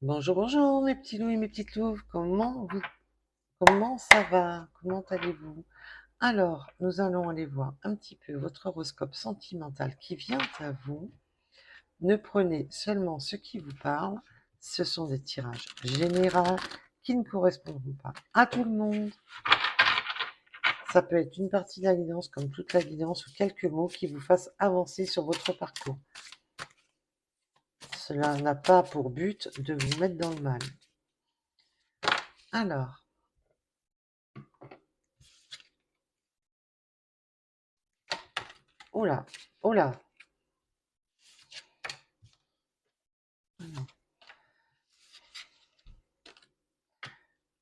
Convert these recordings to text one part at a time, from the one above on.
Bonjour, bonjour mes petits loups et mes petites louves, comment ça va? Comment allez-vous? Alors, nous allons aller voir un petit peu votre horoscope sentimental qui vient à vous. Ne prenez seulement ce qui vous parle, ce sont des tirages généraux qui ne correspondront pas à tout le monde. Ça peut être une partie de la guidance comme toute la guidance ou quelques mots qui vous fassent avancer sur votre parcours. Cela n'a pas pour but de vous mettre dans le mal. Alors, oh là, oh là, alors,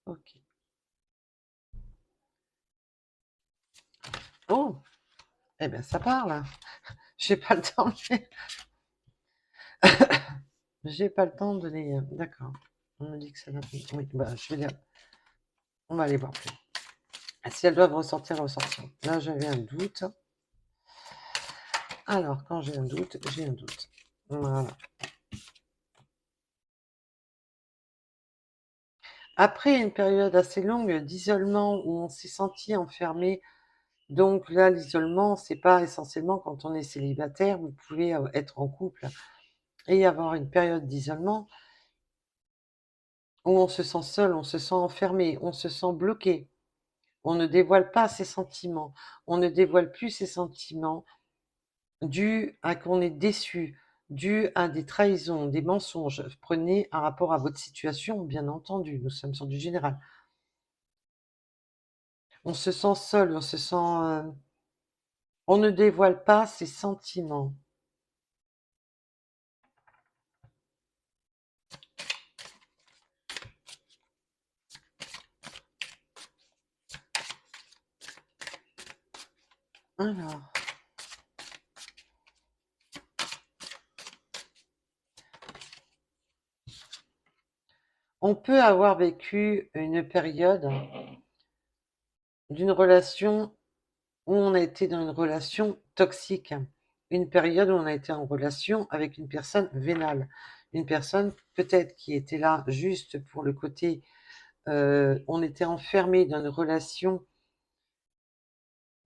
ok. Oh, eh bien ça parle. J'ai pas le temps. J'ai pas le temps de les. D'accord. On me dit que ça va. Oui, bah je vais dire. On va aller voir plus. Si elles doivent ressortir, ressortir. Là, j'avais un doute. Alors, quand j'ai un doute, j'ai un doute. Voilà. Après une période assez longue d'isolement où on s'est senti enfermé, donc là, l'isolement, c'est pas essentiellement quand on est célibataire, vous pouvez être en couple et avoir une période d'isolement où on se sent seul, on se sent enfermé, on se sent bloqué. On ne dévoile pas ses sentiments. On ne dévoile plus ses sentiments dus à qu'on est déçu, dû à des trahisons, des mensonges. Prenez un rapport à votre situation, bien entendu. Nous sommes sur du général. On se sent seul, on se sent... on ne dévoile pas ses sentiments. Alors, on peut avoir vécu une période d'une relation où on a été dans une relation toxique, une période où on a été en relation avec une personne vénale, une personne peut-être qui était là juste pour le côté, on était enfermé dans une relation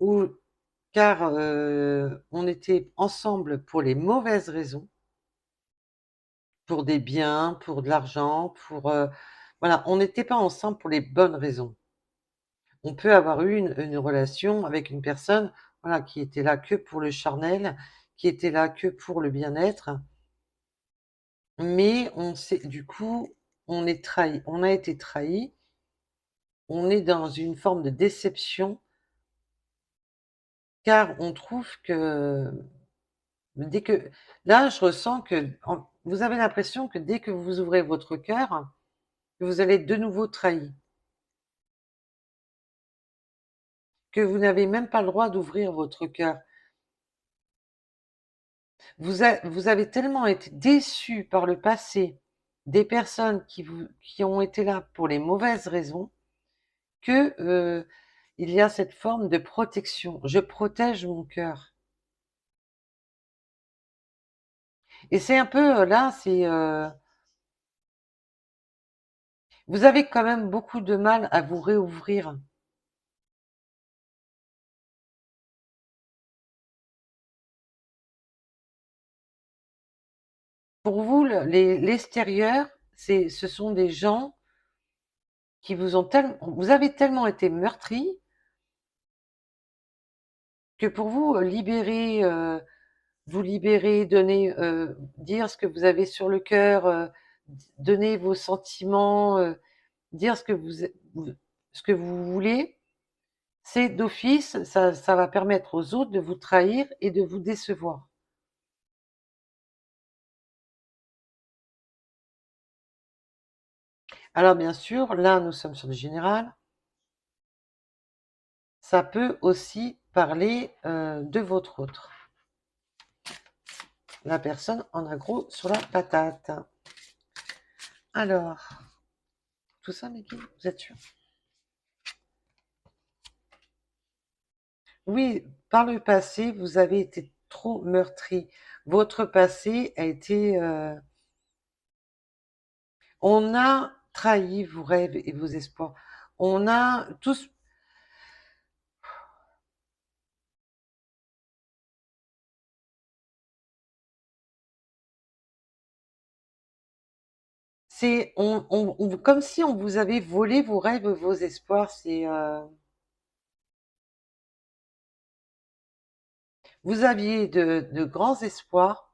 où, car on était ensemble pour les mauvaises raisons, pour des biens, pour de l'argent, pour voilà, on n'était pas ensemble pour les bonnes raisons. On peut avoir eu une relation avec une personne, voilà, qui était là que pour le charnel, qui était là que pour le bien-être, mais on s'est du coup, on est trahi, on a été trahi, on est dans une forme de déception, car on trouve que dès que là, je ressens que vous avez l'impression que dès que vous ouvrez votre cœur, que vous allez être de nouveau trahi, que vous n'avez même pas le droit d'ouvrir votre cœur. Vous avez tellement été déçu par le passé des personnes qui ont été là pour les mauvaises raisons que il y a cette forme de protection. Je protège mon cœur. Et c'est un peu là, c'est vous avez quand même beaucoup de mal à vous réouvrir. Pour vous, l'extérieur, ce sont des gens qui vous ont tellement, vous avez tellement été meurtri que pour vous, libérer, vous libérer, donner, dire ce que vous avez sur le cœur, donner vos sentiments, dire ce que vous voulez, c'est d'office, ça va permettre aux autres de vous trahir et de vous décevoir. Alors bien sûr, là nous sommes sur du général, ça peut aussi parler de votre autre. La personne en a gros sur la patate. Alors, tout ça, Mickey, vous êtes sûr? Oui, par le passé, vous avez été trop meurtri. Votre passé a été... On a trahi vos rêves et vos espoirs. On a tous c'est on comme si on vous avait volé vos rêves, vos espoirs, vous aviez de grands espoirs,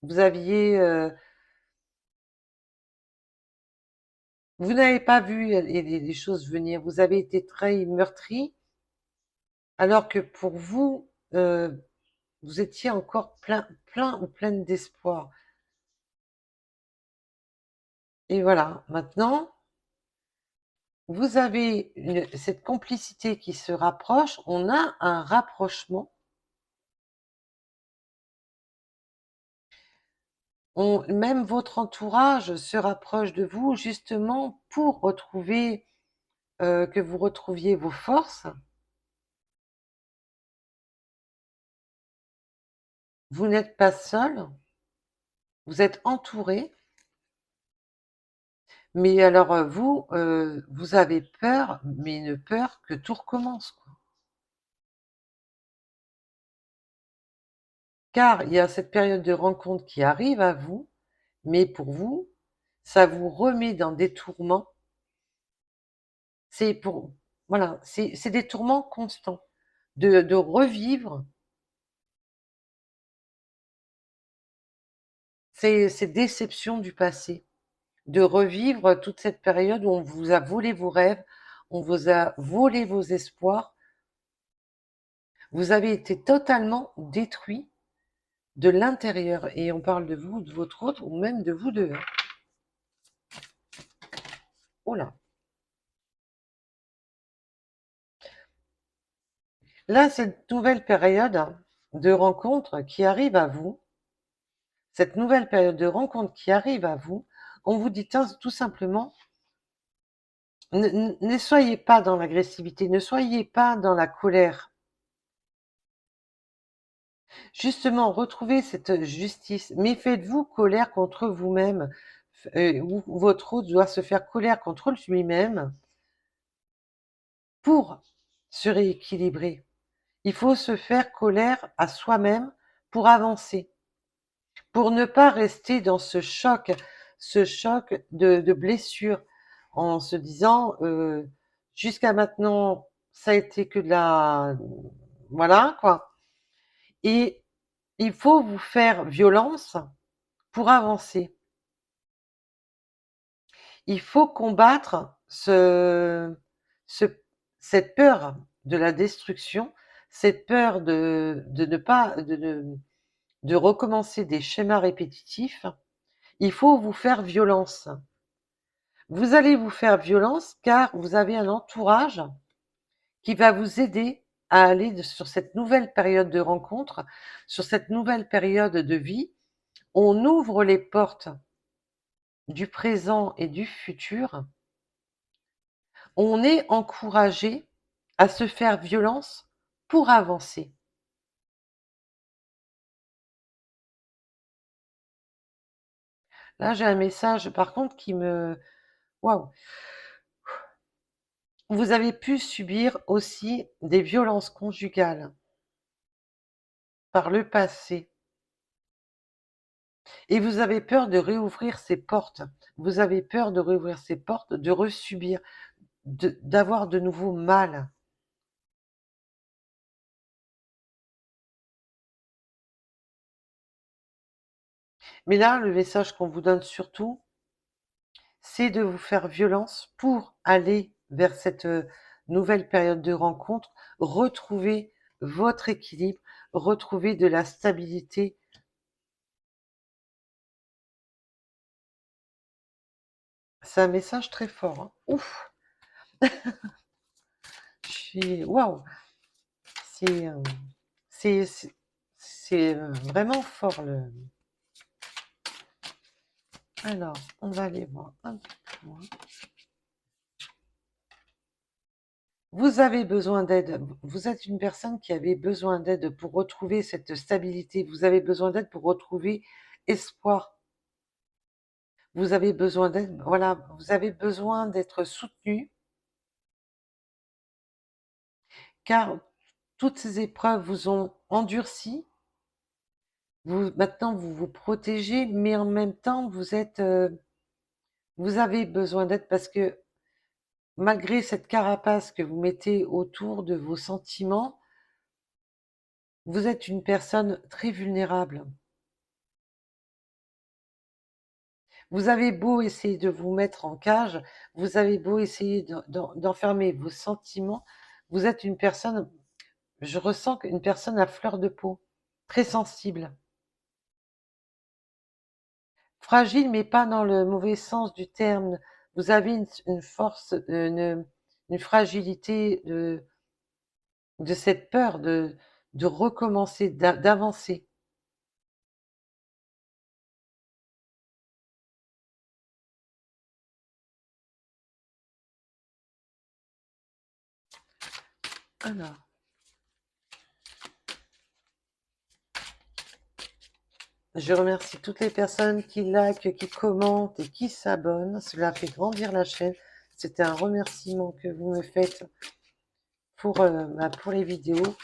vous aviez, vous n'avez pas vu les choses venir, vous avez été très meurtri, alors que pour vous, vous étiez encore plein ou pleine d'espoir. Et voilà, maintenant, vous avez cette complicité qui se rapproche, on a un rapprochement, même votre entourage se rapproche de vous justement pour retrouver, que vous retrouviez vos forces. Vous n'êtes pas seul, vous êtes entouré, mais alors vous, vous avez peur, mais une peur que tout recommence, quoi. Car il y a cette période de rencontre qui arrive à vous, mais pour vous, ça vous remet dans des tourments. C'est pour voilà, c'est des tourments constants, de revivre ces déceptions du passé, de revivre toute cette période où on vous a volé vos rêves, on vous a volé vos espoirs, vous avez été totalement détruit de l'intérieur et on parle de vous, de votre autre ou même de vous 2, hein. Oh là! Là, cette nouvelle période de rencontre qui arrive à vous, cette nouvelle période de rencontre qui arrive à vous, on vous dit tout simplement, ne soyez pas dans l'agressivité, ne soyez pas dans la colère. Justement, retrouvez cette justice, mais faites-vous colère contre vous-même, ou votre autre doit se faire colère contre lui-même pour se rééquilibrer. Il faut se faire colère à soi-même pour avancer, pour ne pas rester dans ce choc de blessure, en se disant jusqu'à maintenant, ça a été que de la... Voilà, quoi. Et il faut vous faire violence pour avancer. Il faut combattre ce, cette peur de la destruction, cette peur de ne pas, de recommencer des schémas répétitifs. Il faut vous faire violence. Vous allez vous faire violence car vous avez un entourage qui va vous aider à aller sur cette nouvelle période de rencontre, sur cette nouvelle période de vie. On ouvre les portes du présent et du futur. On est encouragé à se faire violence pour avancer. Là, j'ai un message par contre qui me... Waouh! Vous avez pu subir aussi des violences conjugales par le passé et vous avez peur de réouvrir ces portes. Vous avez peur de réouvrir ces portes, de resubir, d'avoir de nouveau mal. Mais là, le message qu'on vous donne surtout, c'est de vous faire violence pour aller vers cette nouvelle période de rencontre, retrouver votre équilibre, retrouver de la stabilité. C'est un message très fort, hein. Ouf, je suis waouh, c'est euh, c'est vraiment fort le. Alors, on va aller voir un peu plus loin. Vous avez besoin d'aide. Vous êtes une personne qui avait besoin d'aide pour retrouver cette stabilité. Vous avez besoin d'aide pour retrouver espoir. Vous avez besoin d'aide, voilà, vous avez besoin d'être soutenu, car toutes ces épreuves vous ont endurci. Vous maintenant vous vous protégez, mais en même temps vous avez besoin d'aide parce que malgré cette carapace que vous mettez autour de vos sentiments, vous êtes une personne très vulnérable. Vous avez beau essayer de vous mettre en cage, vous avez beau essayer d'enfermer vos sentiments, vous êtes une personne, je ressens qu'une personne à fleur de peau, très sensible. Fragile, mais pas dans le mauvais sens du terme. Vous avez une force, une fragilité de cette peur de recommencer, d'avancer. Alors, je remercie toutes les personnes qui likent, qui commentent et qui s'abonnent. Cela fait grandir la chaîne. C'est un remerciement que vous me faites pour les vidéos.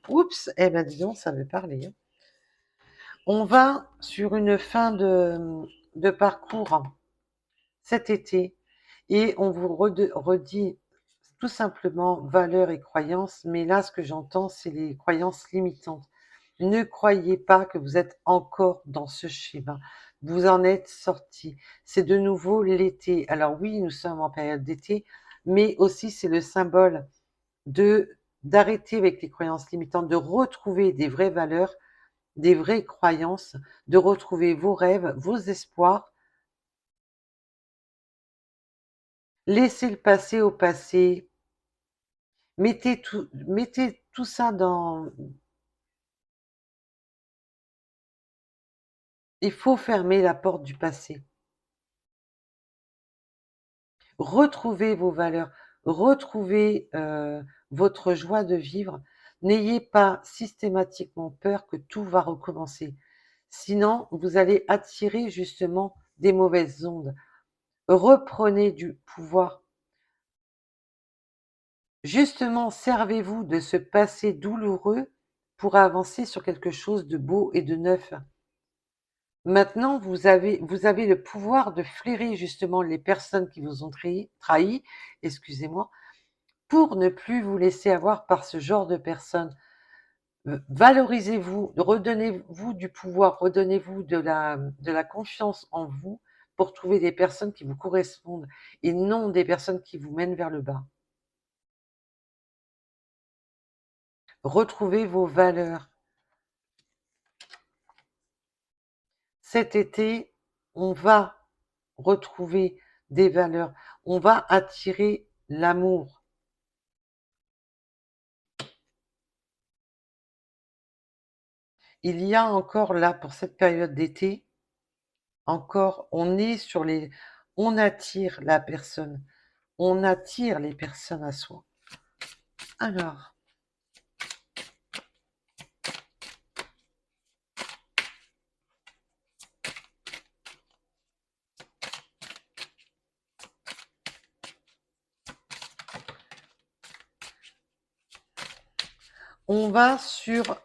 Oups, eh ben dis donc, ça veut parler, hein. On va sur une fin de parcours cet été et on vous redit tout simplement valeurs et croyances, mais là, ce que j'entends, c'est les croyances limitantes. Ne croyez pas que vous êtes encore dans ce schéma. Vous en êtes sorti. C'est de nouveau l'été. Alors oui, nous sommes en période d'été, mais aussi c'est le symbole de d'arrêter avec les croyances limitantes, de retrouver des vraies valeurs, des vraies croyances, de retrouver vos rêves, vos espoirs. Laissez le passé au passé. Mettez tout ça dans... Il faut fermer la porte du passé. Retrouvez vos valeurs, retrouvez votre joie de vivre. N'ayez pas systématiquement peur que tout va recommencer. Sinon, vous allez attirer justement des mauvaises ondes. Reprenez du pouvoir. Justement, servez-vous de ce passé douloureux pour avancer sur quelque chose de beau et de neuf. Maintenant, vous avez le pouvoir de flairer justement les personnes qui vous ont trahi, excusez-moi, pour ne plus vous laisser avoir par ce genre de personnes. Valorisez-vous, redonnez-vous du pouvoir, redonnez-vous de la confiance en vous pour trouver des personnes qui vous correspondent et non des personnes qui vous mènent vers le bas. Retrouvez vos valeurs. Cet été, on va retrouver des valeurs. On va attirer l'amour. Il y a encore là, pour cette période d'été, encore, on attire la personne. On attire les personnes à soi. Alors, on va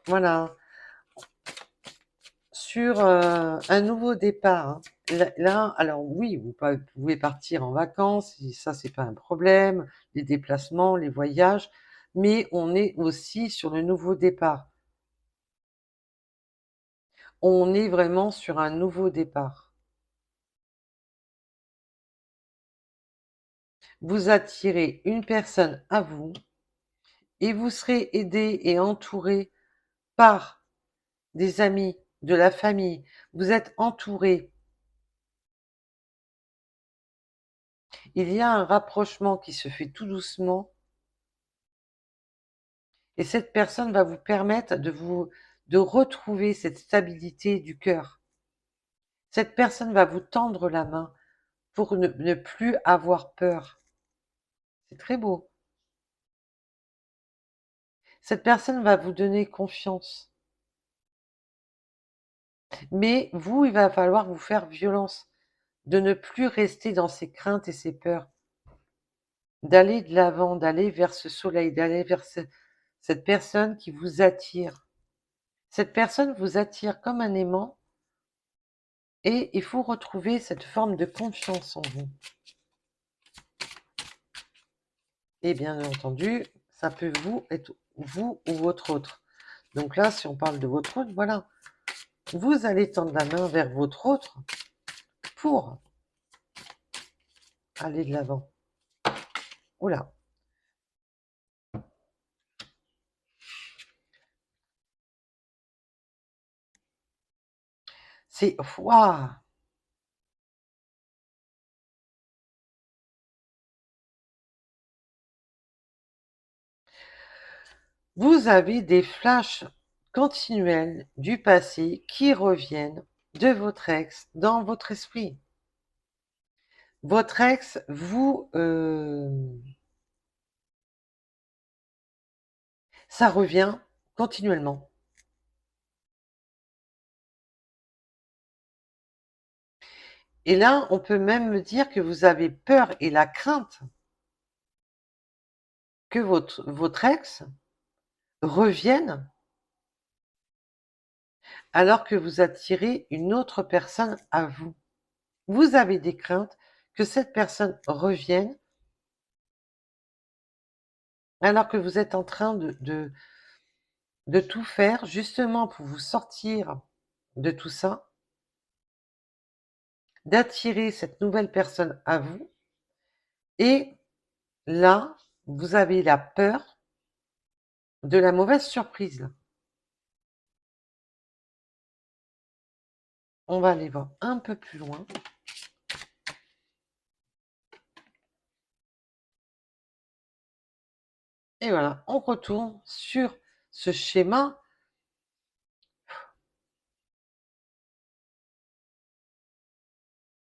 voilà, sur un nouveau départ, hein. Là, alors oui, vous pouvez partir en vacances, et ça, c'est pas un problème, les déplacements, les voyages, mais on est aussi sur le nouveau départ. On est vraiment sur un nouveau départ. Vous attirez une personne à vous et vous serez aidé et entouré par des amis, de la famille. Vous êtes entouré. Il y a un rapprochement qui se fait tout doucement et cette personne va vous permettre de retrouver cette stabilité du cœur. Cette personne va vous tendre la main pour ne plus avoir peur. C'est très beau. Cette personne va vous donner confiance. Mais vous, il va falloir vous faire violence. de ne plus rester dans ses craintes et ses peurs, d'aller de l'avant, d'aller vers ce soleil, d'aller vers cette personne qui vous attire. Cette personne vous attire comme un aimant et il faut retrouver cette forme de confiance en vous. Et bien entendu, ça peut vous être vous ou votre autre. Donc là, si on parle de votre autre, voilà. Vous allez tendre la main vers votre autre pour aller de l'avant. Oula. C'est... Waouh. Vous avez des flashs continuels du passé qui reviennent de votre ex dans votre esprit. Votre ex ça revient continuellement. Et là, on peut même me dire que vous avez peur et la crainte que votre ex revienne alors que vous attirez une autre personne à vous. Vous avez des craintes que cette personne revienne alors que vous êtes en train de tout faire justement pour vous sortir de tout ça, d'attirer cette nouvelle personne à vous. Et là, vous avez la peur de la mauvaise surprise. On va aller voir un peu plus loin. Et voilà, on retourne sur ce schéma.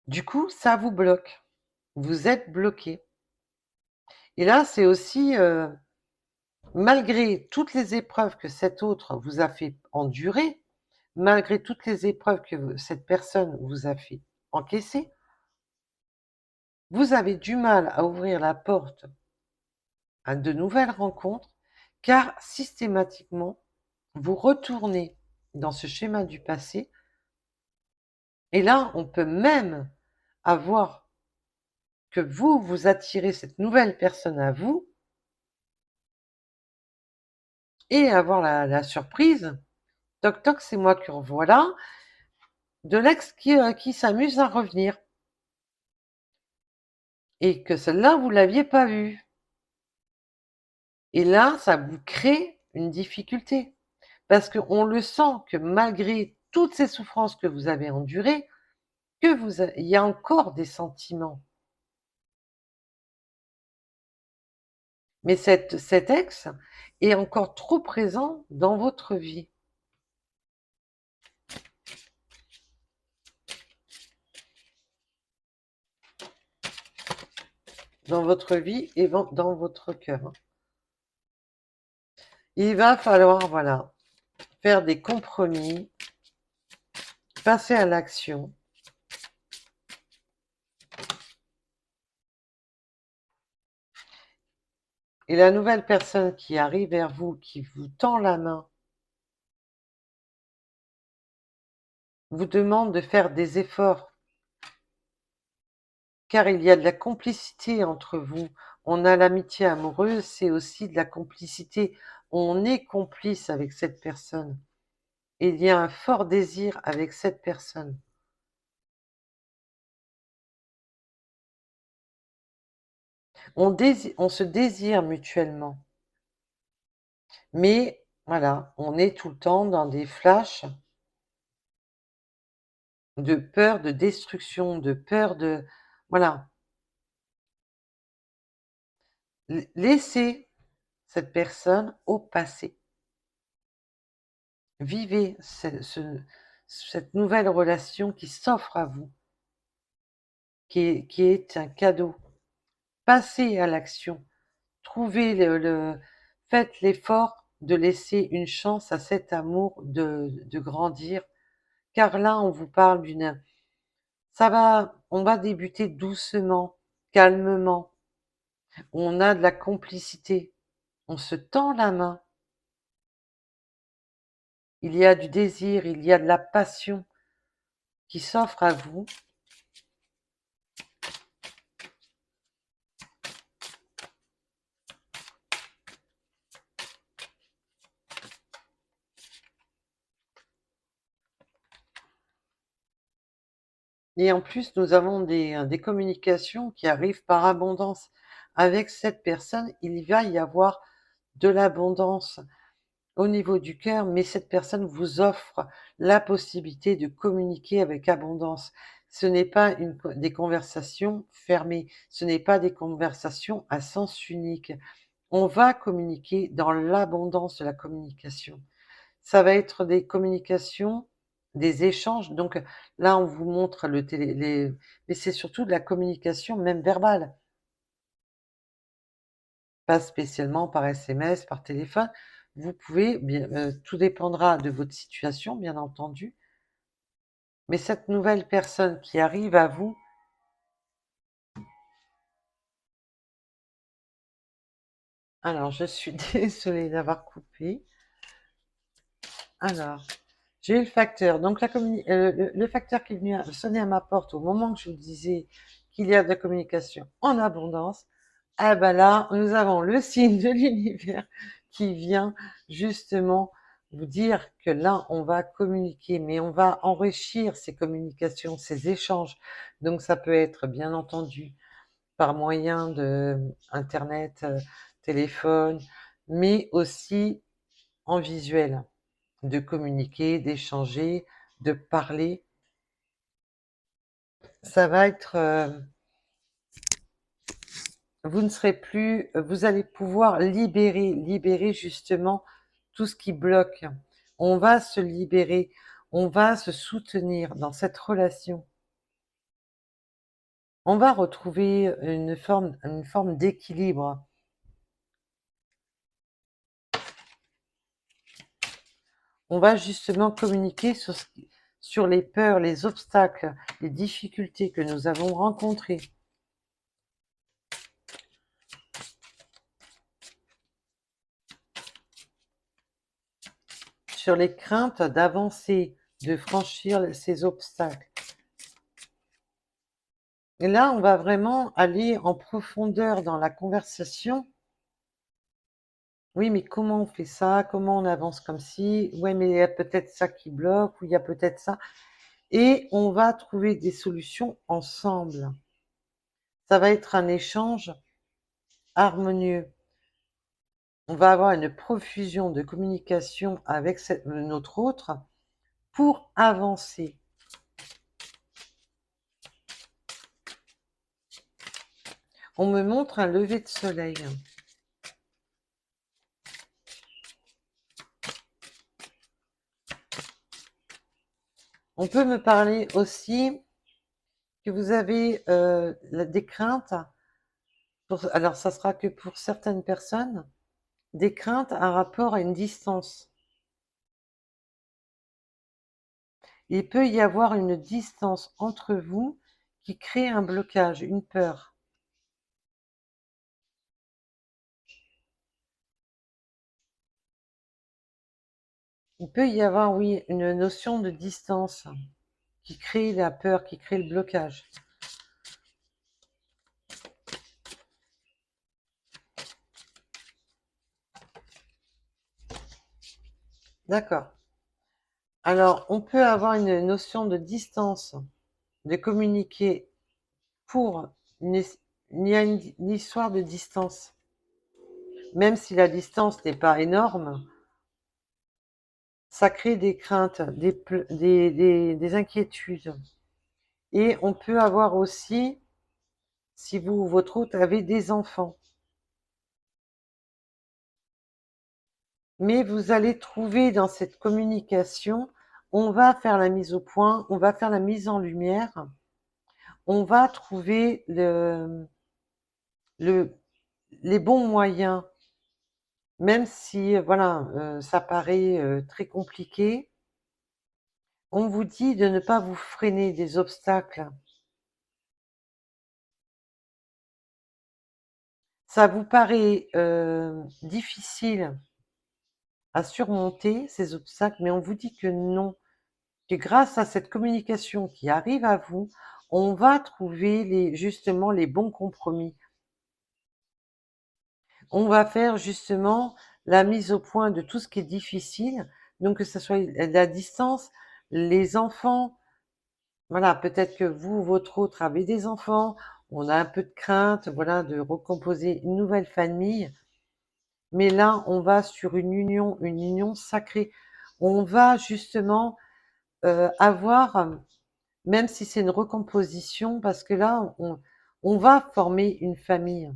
Du coup, ça vous bloque. Vous êtes bloqué. Et là, c'est aussi, malgré toutes les épreuves que cet autre vous a fait endurer, malgré toutes les épreuves que cette personne vous a fait encaisser, vous avez du mal à ouvrir la porte à de nouvelles rencontres, car systématiquement, vous retournez dans ce schéma du passé, et là, on peut même avoir que vous attirez cette nouvelle personne à vous, et avoir la surprise, toc toc, c'est moi que revoilà, de l'ex qui s'amuse à revenir. Et que celle-là, vous l'aviez pas vue. Et là, ça vous crée une difficulté. Parce qu'on le sent que malgré toutes ces souffrances que vous avez endurées, il y a encore des sentiments. Mais cet ex est encore trop présent dans votre vie. Dans votre vie et dans votre cœur. Il va falloir, voilà, faire des compromis, passer à l'action. Et la nouvelle personne qui arrive vers vous, qui vous tend la main, vous demande de faire des efforts, car il y a de la complicité entre vous. On a l'amitié amoureuse, c'est aussi de la complicité. On est complice avec cette personne. Et il y a un fort désir avec cette personne. On se désire mutuellement. Mais voilà, on est tout le temps dans des flashs de peur de destruction, de peur de... Voilà. Laissez cette personne au passé. Vivez cette nouvelle relation qui s'offre à vous, qui est un cadeau. Passez à l'action. Trouvez faites l'effort de laisser une chance à cet amour de grandir. Car là, on vous parle On va débuter doucement, calmement. On a de la complicité. On se tend la main. Il y a du désir, il y a de la passion qui s'offre à vous. Et en plus, nous avons des communications qui arrivent par abondance. Avec cette personne, il va y avoir de l'abondance au niveau du cœur, mais cette personne vous offre la possibilité de communiquer avec abondance. Ce n'est pas des conversations fermées, ce n'est pas des conversations à sens unique. On va communiquer dans l'abondance de la communication. Ça va être des communications, des échanges. Donc là, on vous montre mais c'est surtout de la communication, même verbale. Pas spécialement par SMS, par téléphone. Vous pouvez, tout dépendra de votre situation, bien entendu. Mais cette nouvelle personne qui arrive à vous, alors je suis désolée d'avoir coupé. Alors, j'ai eu le facteur. Donc le facteur qui est venu sonner à ma porte au moment que je vous disais qu'il y a de la communication en abondance, ah ben là, nous avons le signe de l'univers qui vient justement vous dire que là, on va communiquer, mais on va enrichir ces communications, ces échanges. Donc ça peut être bien entendu par moyen de Internet, téléphone, mais aussi en visuel, de communiquer, d'échanger, de parler. Ça va être vous ne serez plus, vous allez pouvoir libérer justement tout ce qui bloque. On va se libérer, on va se soutenir dans cette relation. On va retrouver une forme d'équilibre. On va justement communiquer sur les peurs, les obstacles, les difficultés que nous avons rencontrées. Sur les craintes d'avancer, de franchir ces obstacles. Et là, on va vraiment aller en profondeur dans la conversation. Oui, mais comment on fait ça? Comment on avance comme ci? Ouais, mais il y a peut-être ça qui bloque, ou il y a peut-être ça. Et on va trouver des solutions ensemble. Ça va être un échange harmonieux. On va avoir une profusion de communication avec notre autre pour avancer. On me montre un lever de soleil. On peut me parler aussi que vous avez des craintes. Alors, ça sera que pour certaines personnes, des craintes à rapport à une distance. Il peut y avoir une distance entre vous qui crée un blocage, une peur. Il peut y avoir, oui, une notion de distance qui crée la peur, qui crée le blocage. D'accord. Alors, on peut avoir une notion de distance, de communiquer pour il y a une histoire de distance. Même si la distance n'est pas énorme, ça crée des craintes, des inquiétudes. Et on peut avoir aussi, si vous ou votre hôte avez des enfants. Mais vous allez trouver dans cette communication, on va faire la mise au point, on va faire la mise en lumière, on va trouver les bons moyens, même si voilà, ça paraît très compliqué. On vous dit de ne pas vous freiner des obstacles. Ça vous paraît difficile à surmonter ces obstacles, mais on vous dit que non, que grâce à cette communication qui arrive à vous, on va trouver justement les bons compromis. On va faire justement la mise au point de tout ce qui est difficile, donc que ce soit la distance, les enfants, voilà, peut-être que vous, votre autre, avez des enfants, on a un peu de crainte, voilà, de recomposer une nouvelle famille, mais là, on va sur une union sacrée. On va justement avoir, même si c'est une recomposition, parce que là, on va former une famille.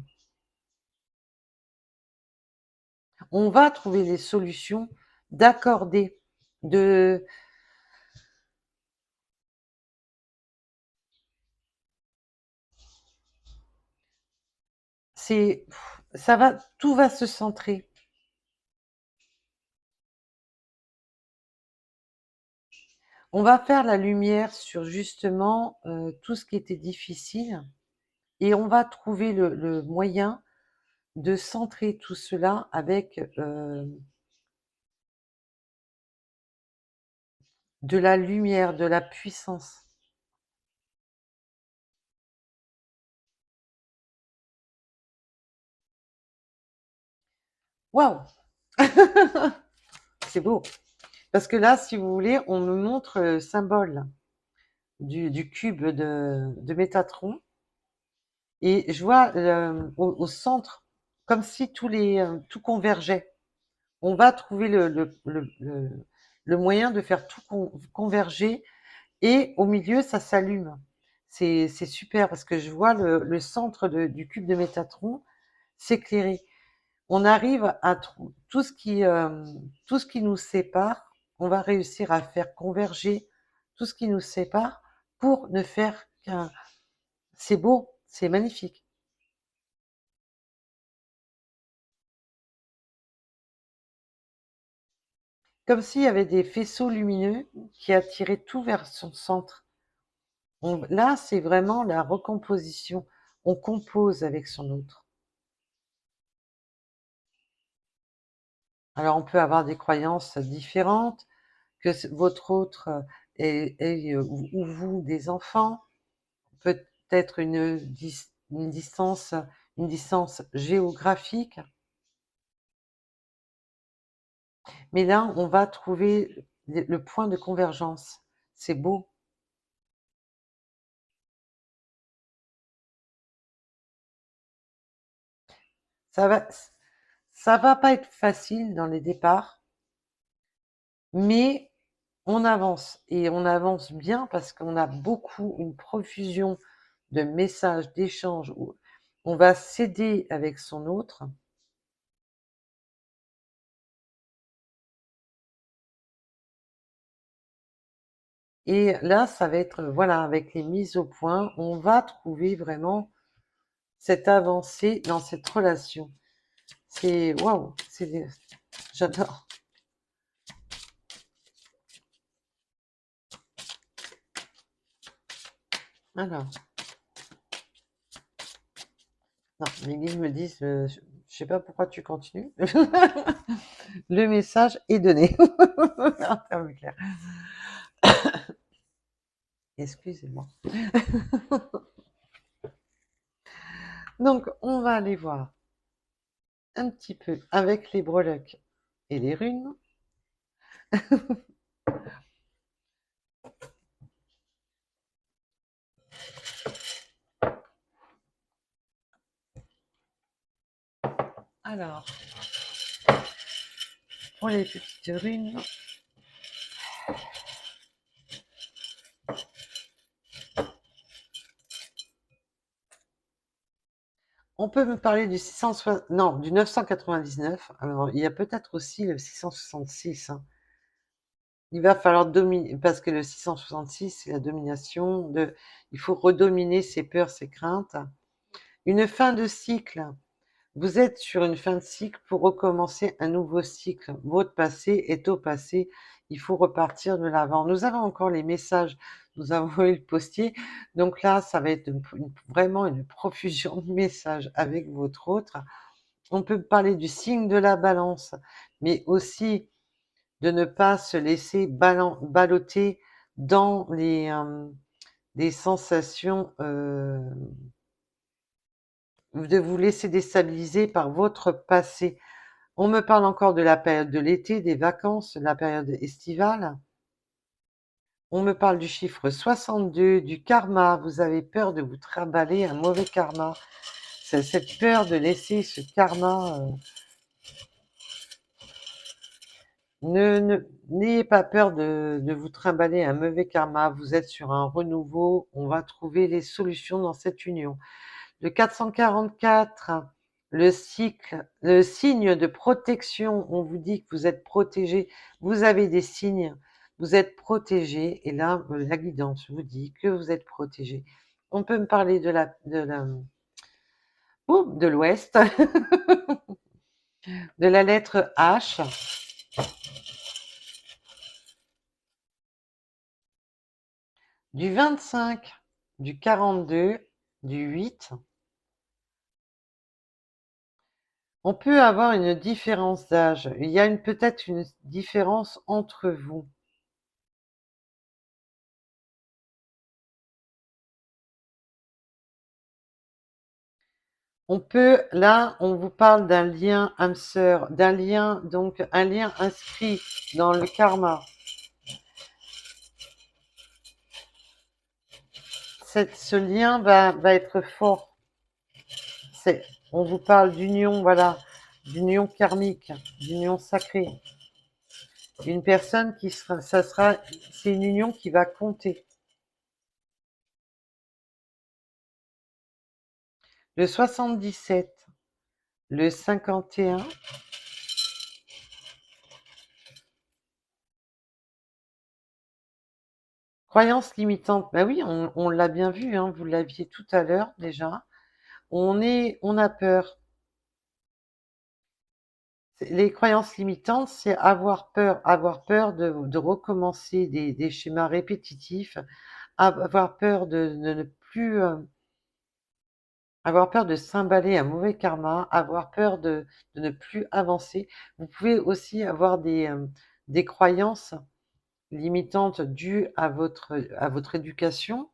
On va trouver des solutions d'accorder, de, ça va, tout va se centrer. On va faire la lumière sur justement tout ce qui était difficile et on va trouver le moyen de centrer tout cela avec de la lumière, de la puissance. Waouh! C'est beau. Parce que là, si vous voulez, on me montre le symbole du cube de Métatron et je vois au centre, comme si tout convergeait. On va trouver le moyen de faire tout converger et au milieu, ça s'allume. C'est super parce que je vois le centre du cube de Métatron s'éclairer. On arrive à tout ce qui nous sépare, on va réussir à faire converger tout ce qui nous sépare pour ne faire qu'un. C'est beau, c'est magnifique. Comme s'il y avait des faisceaux lumineux qui attiraient tout vers son centre. Là, c'est vraiment la recomposition. On compose avec son autre. Alors, on peut avoir des croyances différentes, que votre autre ou vous des enfants, peut-être une distance géographique. Mais là, on va trouver le point de convergence. C'est beau. Ça va, ça va pas être facile dans les départs, mais on avance et on avance bien parce qu'on a une profusion de messages, d'échanges où on va s'aider avec son autre. Et là, ça va être, voilà, avec les mises au point, on va trouver vraiment cette avancée dans cette relation. C'est waouh, j'adore. Alors, non, les guides me disent, je sais pas pourquoi tu continues. Le message est donné. En termes clairs. Excusez-moi. Donc, on va aller voir un petit peu avec les breloques et les runes. Alors, pour les petites runes, on peut me parler du 660, non, du 999. Alors, il y a peut-être aussi le 666. Hein. Il va falloir dominer, parce que le 666, c'est la domination il faut redominer ses peurs, ses craintes. Une fin de cycle. Vous êtes sur une fin de cycle pour recommencer un nouveau cycle. Votre passé est au passé. Il faut repartir de l'avant. Nous avons encore les messages nous avons eu le postier. Donc là, ça va être vraiment une profusion de messages avec votre autre. On peut parler du signe de la balance, mais aussi de ne pas se laisser balloter dans des sensations, de vous laisser déstabiliser par votre passé. On me parle encore de la période de l'été, des vacances, de la période estivale. On me parle du chiffre 62, du karma. Vous avez peur de vous trimballer un mauvais karma. C'est cette peur de laisser ce karma. N'ayez pas peur de vous trimballer un mauvais karma. Vous êtes sur un renouveau. On va trouver les solutions dans cette union. Le 444, le signe de protection. On vous dit que vous êtes protégé. Vous avez des signes. Vous êtes protégé. Et là, la guidance vous dit que vous êtes protégé. On peut me parler de l'Ouest, de la lettre H, du 25, du 42, du 8. On peut avoir une différence d'âge. Il y a peut-être une différence entre vous. Là, on vous parle d'un lien âme sœur, d'un lien, donc un lien inscrit dans le karma. Ce lien va être fort. On vous parle d'union, voilà, d'union karmique, d'union sacrée. Une personne c'est une union qui va compter. Le 77, le 51. Croyance limitante, bah oui, on l'a bien vu, hein, vous l'aviez tout à l'heure déjà. On a peur. Les croyances limitantes, c'est avoir peur de recommencer des schémas répétitifs, avoir peur de ne plus, avoir peur de s'imballer un mauvais karma, avoir peur de ne plus avancer. Vous pouvez aussi avoir des croyances limitantes dues à votre éducation.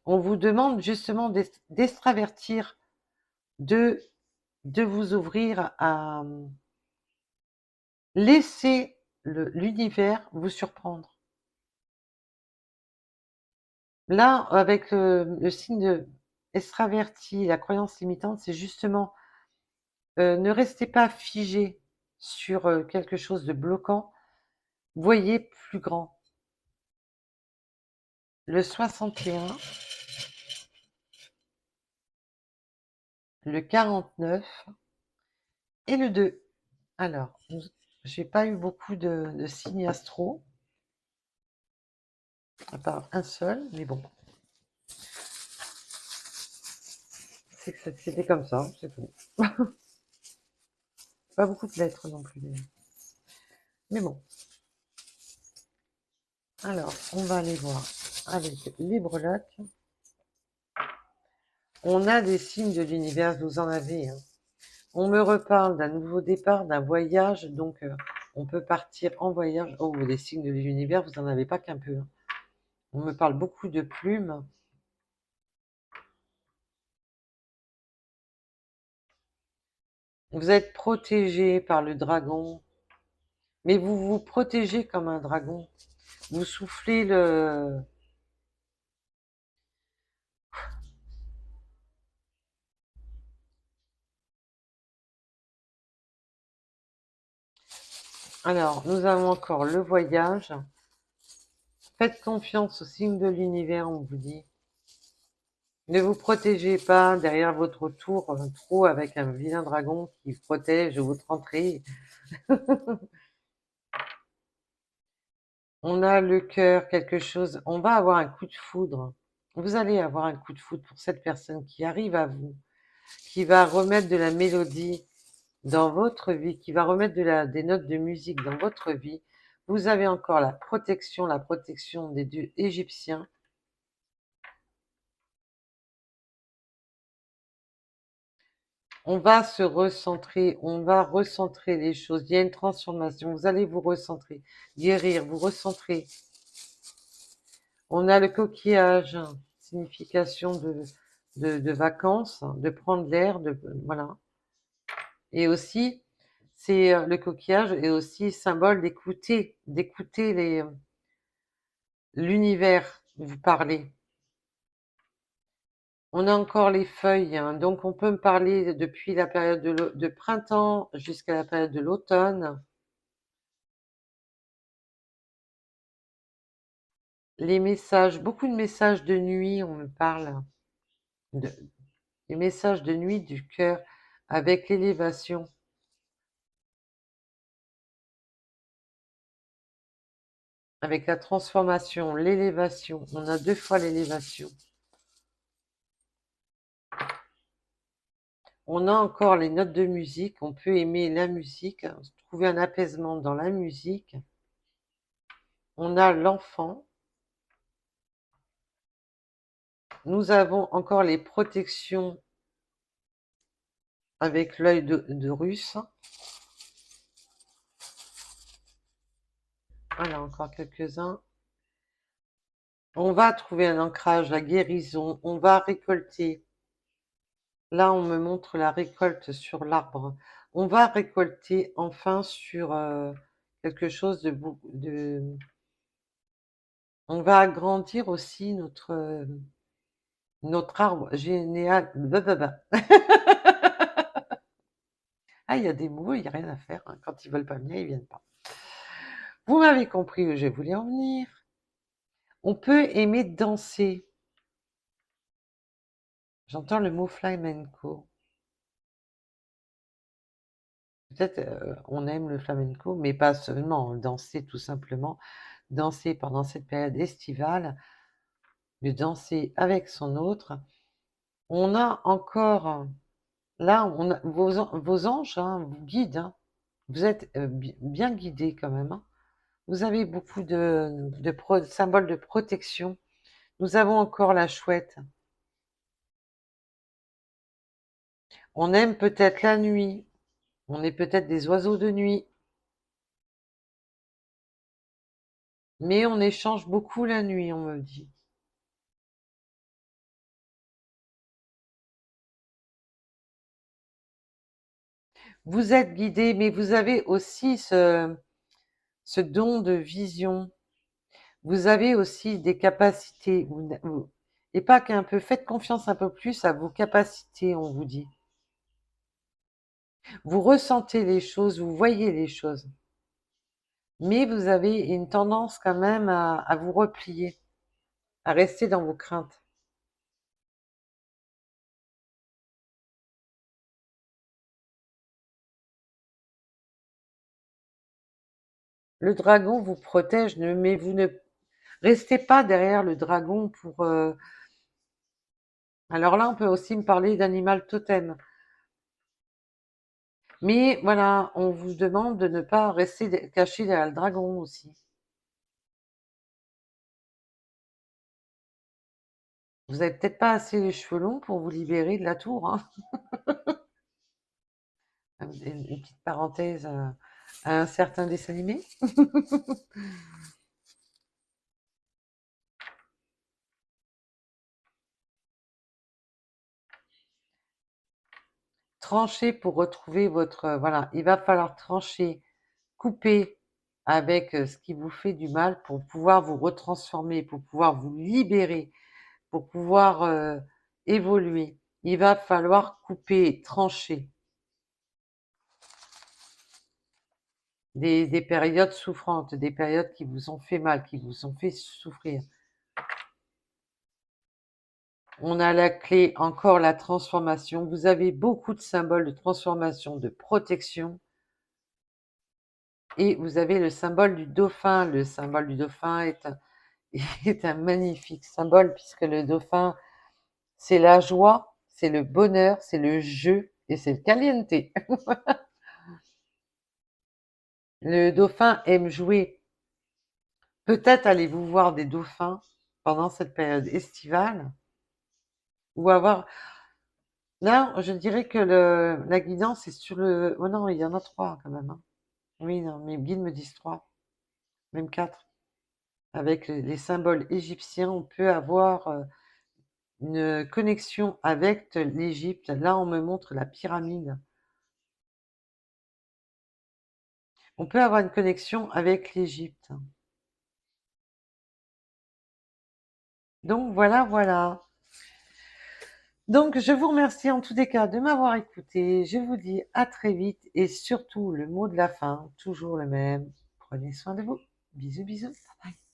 On vous demande justement d'extravertir, de vous ouvrir à laisser l'univers vous surprendre. Là, avec le signe de extraverti, la croyance limitante, c'est justement ne restez pas figé sur quelque chose de bloquant, voyez plus grand. Le 61, le 49 et le 2. Alors, j'ai pas eu beaucoup de signes astro, à part un seul, mais bon. C'était comme ça, c'est tout. Pas beaucoup de lettres non plus, d'ailleurs. Mais bon. Alors, on va aller voir avec les breloques. On a des signes de l'univers, vous en avez. Hein. On me reparle d'un nouveau départ, d'un voyage, donc on peut partir en voyage. Oh, des signes de l'univers, vous n'en avez pas qu'un peu. Hein. On me parle beaucoup de plumes. Vous êtes protégé par le dragon, mais vous vous protégez comme un dragon. Vous soufflez le... Alors, nous avons encore le voyage. Faites confiance au signe de l'univers, on vous dit. Ne vous protégez pas derrière votre tour trop avec un vilain dragon qui protège votre entrée. On a le cœur, quelque chose. On va avoir un coup de foudre. Vous allez avoir un coup de foudre pour cette personne qui arrive à vous, qui va remettre de la mélodie dans votre vie, qui va remettre des notes de musique dans votre vie. Vous avez encore la protection des dieux égyptiens. On va se recentrer, on va recentrer les choses. Il y a une transformation. Vous allez vous recentrer, guérir, vous recentrer. On a le coquillage, signification de vacances, de prendre l'air, voilà. Et aussi, c'est le coquillage est aussi symbole d'écouter l'univers vous parler. On a encore les feuilles, hein, donc on peut me parler depuis la période de printemps jusqu'à la période de l'automne. Les messages, beaucoup de messages de nuit, on me parle. De, les messages de nuit du cœur avec l'élévation. Avec la transformation, l'élévation. On a 2 fois l'élévation. On a encore les notes de musique. On peut aimer la musique, trouver un apaisement dans la musique. On a l'enfant. Nous avons encore les protections avec l'œil de Russe. Voilà, encore quelques-uns. On va trouver un ancrage, la guérison. On va récolter. Là, on me montre la récolte sur l'arbre. On va récolter enfin sur quelque chose de... On va agrandir aussi notre arbre généal. Ah, il y a des mots, il n'y a rien à faire, hein. Quand ils veulent pas venir, ils viennent pas. Vous m'avez compris où je voulais en venir. On peut aimer danser. J'entends le mot flamenco. Peut-être on aime le flamenco, mais pas seulement danser tout simplement. Danser pendant cette période estivale, de danser avec son autre. On a encore, là, vos anges hein, vous guident. Hein. Vous êtes bien guidés quand même. Hein. Vous avez beaucoup de symboles de protection. Nous avons encore la chouette. On aime peut-être la nuit. On est peut-être des oiseaux de nuit. Mais on échange beaucoup la nuit, on me dit. Vous êtes guidé, mais vous avez aussi ce don de vision. Vous avez aussi des capacités. Et pas qu'un peu, faites confiance un peu plus à vos capacités, on vous dit. Vous ressentez les choses, vous voyez les choses. Mais vous avez une tendance quand même à vous replier, à rester dans vos craintes. Le dragon vous protège, mais vous ne restez pas derrière le dragon pour... Alors là, on peut aussi me parler d'animal totem. Mais voilà, on vous demande de ne pas rester caché derrière le dragon aussi. Vous avez peut-être pas assez les cheveux longs pour vous libérer de la tour. Hein. Une petite parenthèse à un certain dessin animé. Trancher pour retrouver votre... Voilà, il va falloir trancher, couper avec ce qui vous fait du mal pour pouvoir vous retransformer, pour pouvoir vous libérer, pour pouvoir évoluer. Il va falloir couper, trancher. Des périodes souffrantes, des périodes qui vous ont fait mal, qui vous ont fait souffrir. On a la clé, encore la transformation. Vous avez beaucoup de symboles de transformation, de protection. Et vous avez le symbole du dauphin. Le symbole du dauphin est un magnifique symbole puisque le dauphin, c'est la joie, c'est le bonheur, c'est le jeu et c'est le caliente. Le dauphin aime jouer. Peut-être allez-vous voir des dauphins pendant cette période estivale ou avoir là, je dirais que la guidance est sur le oh non, il y en a 3 quand même, hein. Oui, non, mes guides me disent 3, même 4. Avec les symboles égyptiens, on peut avoir, une connexion avec l'Égypte. Là, on me montre la pyramide. On peut avoir une connexion avec l'Égypte. Donc voilà, voilà. Donc je vous remercie en tous les cas de m'avoir écouté. Je vous dis à très vite et surtout le mot de la fin, toujours le même. Prenez soin de vous. Bisous, bisous. Bye bye.